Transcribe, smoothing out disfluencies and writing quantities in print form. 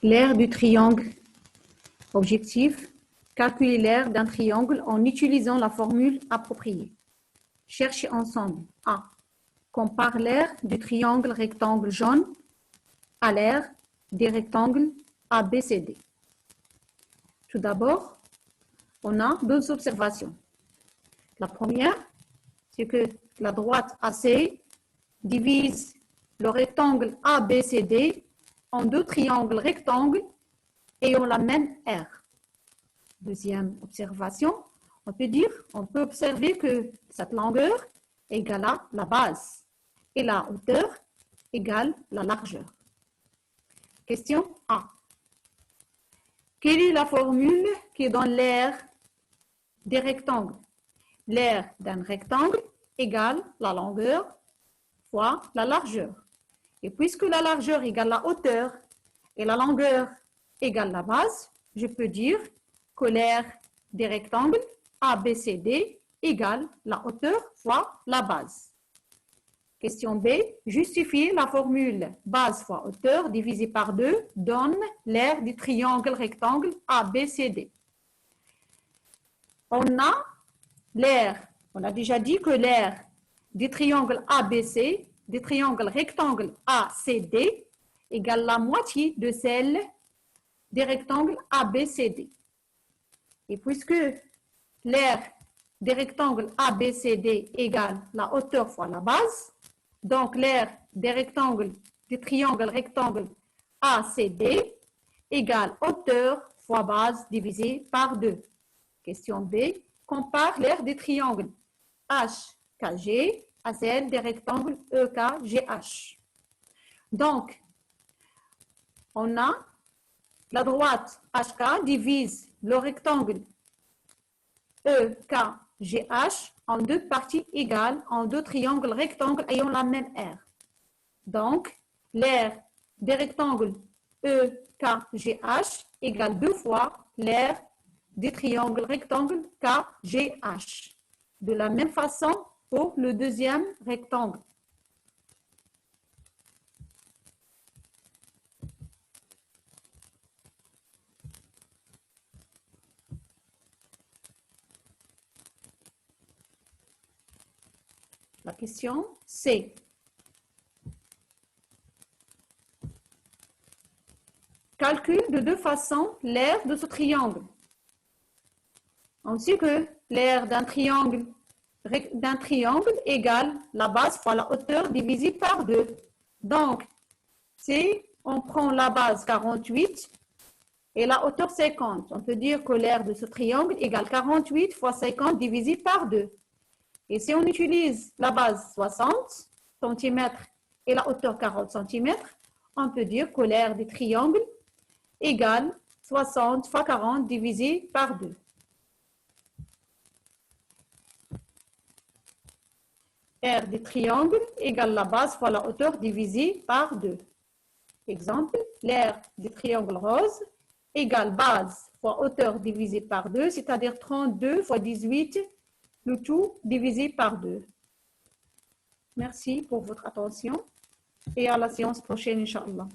L'aire du triangle. Objectif, calculer l'aire d'un triangle en utilisant la formule appropriée. Cherchez ensemble. A. Compare l'aire du triangle rectangle jaune à l'aire des rectangles ABCD. Tout d'abord, on a deux observations. La première, c'est que la droite AC divise le rectangle ABCD en deux triangles rectangles ayant la même aire. Deuxième observation, on peut observer que cette longueur égale à la base et la hauteur égale la largeur. Question A. Quelle est la formule qui donne l'aire des rectangles? L'aire d'un rectangle égale la longueur fois la largeur. Et puisque la largeur égale la hauteur et la longueur égale la base, je peux dire que l'aire des rectangles ABCD égale la hauteur fois la base. Question B. Justifier la formule base fois hauteur divisé par 2 donne l'aire du triangle rectangle ABCD. On a l'aire, on a déjà dit que l'aire du triangle ABC, du triangle rectangle ACD, égale la moitié de celle des rectangles ABCD. Et puisque l'aire des rectangles ABCD égale la hauteur fois la base, donc l'aire des rectangles du triangle rectangle ACD égale hauteur fois base divisé par 2. Question B. Compare l'aire des triangles HKG à celle des rectangles EKGH. Donc, on a la droite HK divise le rectangle EKGH en deux parties égales, en deux triangles rectangles ayant la même aire. Donc, l'aire des rectangles EKGH égale 2 fois l'aire des triangles rectangles KGH. De la même façon pour le deuxième rectangle. La question C. Calcule de deux façons l'aire de ce triangle. On sait que l'aire d'un triangle égale la base fois la hauteur divisée par 2. Donc, si on prend la base 48 et la hauteur 50, on peut dire que l'aire de ce triangle égale 48 fois 50 divisé par 2. Et si on utilise la base 60 cm et la hauteur 40 cm, on peut dire que l'aire du triangle égale 60 fois 40 divisé par 2. Aire du triangle égale la base fois la hauteur divisée par 2. Exemple, l'aire du triangle rose égale base fois hauteur divisée par 2, c'est-à-dire 32 fois 18, le tout divisé par 2. Merci pour votre attention et à la séance prochaine, Inch'Allah.